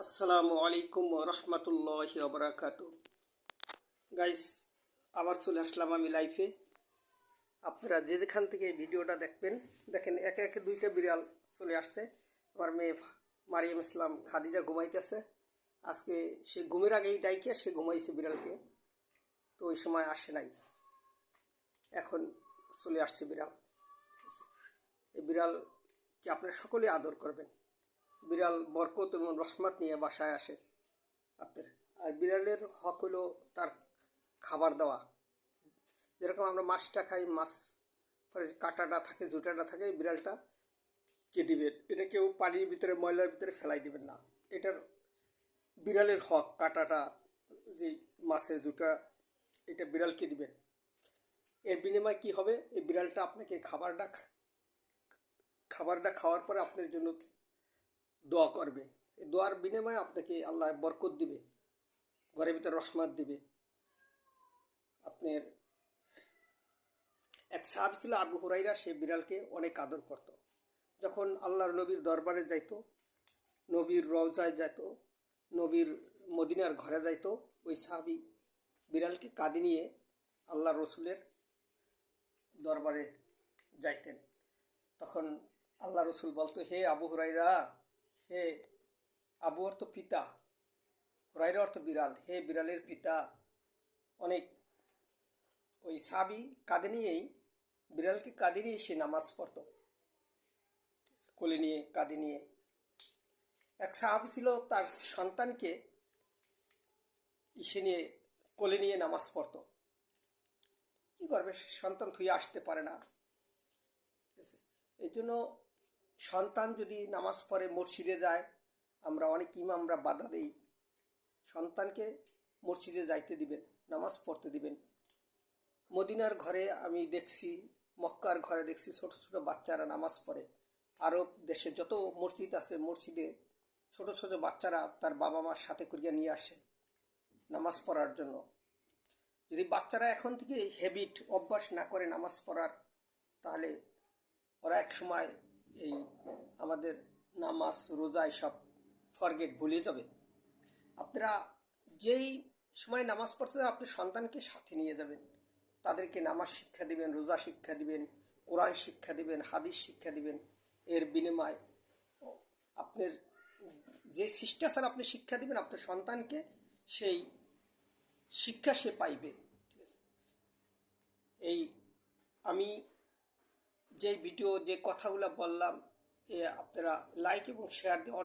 আসসালামু আলাইকুম রহমতুল্লাহি ওবরাকাতু। গাইস, আবার চলে আসলাম আমি লাইফে। আপনারা যে যেখান থেকে এই ভিডিওটা দেখবেন, দেখেন একে একে দুইটা বিড়াল চলে আসছে। আমার মেয়ে মারিয়াম ইসলাম খাদিজা ঘুমাইতেছে। আজকে সে ঘুমের আগেই ডাইকে সে ঘুমাইছে বিড়ালকে, তো ওই সময় আসে নাই, এখন চলে আসছে বিড়াল। এই বিড়ালকে আপনারা সকলে আদর করবেন। বিড়াল বরকত এবং রহমত নিয়ে বাসায় আসে আপনার। আর বিড়ালের হক হলো তার খাবার দেওয়া। যেরকম আমরা মাছটা খাই, মাছ পরে কাঁটাটা থাকে, জুটাটা থাকে, বিড়ালটা কে দিবেন, এটা কেউ পানির ভিতরে ময়লার ভিতরে ফেলাই দিবেন না। এটার বিড়ালের হক, কাঁটাটা যে মাছের জুটা, এটা বিড়ালকে দিবেন। এর বিনিময়ে কি হবে, এই বিড়ালটা আপনাকে খাবারটা খাওয়ার পরে আপনার জন্য দোয়া করবে। এই দোয়ার বিনিময়ে আপনাকে আল্লাহ বরকত দিবে, ঘরের ভিতরে রহমত দিবে। আপনার এক সাহাবী ছিল আবু হুরাইরা, সে বিড়ালকে অনেক আদর করত। যখন আল্লাহর নবীর দরবারে যাইতো, নবীর রওজায় যাইতো, নবীর মদিনার ঘরে যাইতো, ওই সাহাবী বিড়ালকে কাঁধে নিয়ে আল্লাহ রসুলের দরবারে যাইতেন। তখন আল্লাহ রসুল বলতো, হে আবু হুরাইরা, হে আবু অর্থ পিতা, হুরাইরা অর্থ বিড়াল, হে বিড়ালের পিতা। অনেক ওই সাহাবী কাঁধে নিয়েই, বিড়ালকে কাঁধে নিয়ে সে নামাজ পড়তো, কোলে নিয়ে, কাঁধে নিয়ে। এক সাহাবী ছিল, তার সন্তানকে ইসে নিয়ে, কোলে নিয়ে নামাজ পড়তো। কী করবে, সন্তান থুয়ে আসতে পারে না। এই জন্য সন্তান যদি নামাজ পড়ে, মসজিদে যায়, আমরা অনেক ইমামরা বাধা দেই, সন্তানকে মসজিদে যাইতে দিবেন, নামাজ পড়তে দিবেন। মদিনার ঘরে আমি দেখছি, মক্কার ঘরে দেখছি, ছোট ছোট বাচ্চারা নামাজ পড়ে। আরব দেশে যত মসজিদ আছে, মসজিদে ছোট ছোট বাচ্চারা তার বাবা মার সাথে করিয়া নিয়ে আসে নামাজ পড়ার জন্য। যদি বাচ্চারা এখন থেকে হ্যাবিট, অভ্যাস না করে নামাজ পড়ার, তাহলে ওরা এক সময় এই আমাদের নামাজ রোজা সব ফরগেট, ভুলে যাবে। আপনারা যেই সময় নামাজ পড়তে যাবেন, আপনি সন্তানকে সাথে নিয়ে যাবেন, তাদেরকে নামাজ শিক্ষা দিবেন, রোজা শিক্ষা দিবেন, কোরআন শিক্ষা দিবেন, হাদিস শিক্ষা দিবেন। এর বিনিময়ে আপনার যে শিষ্টাচার আপনি শিক্ষা দিবেন, আপনার সন্তানকে সেই শিক্ষা সে পাইবে। এই আমি যে ভিডিও, যে কথাগুলো বললাম, আপনারা লাইক এবং শেয়ার দিয়ে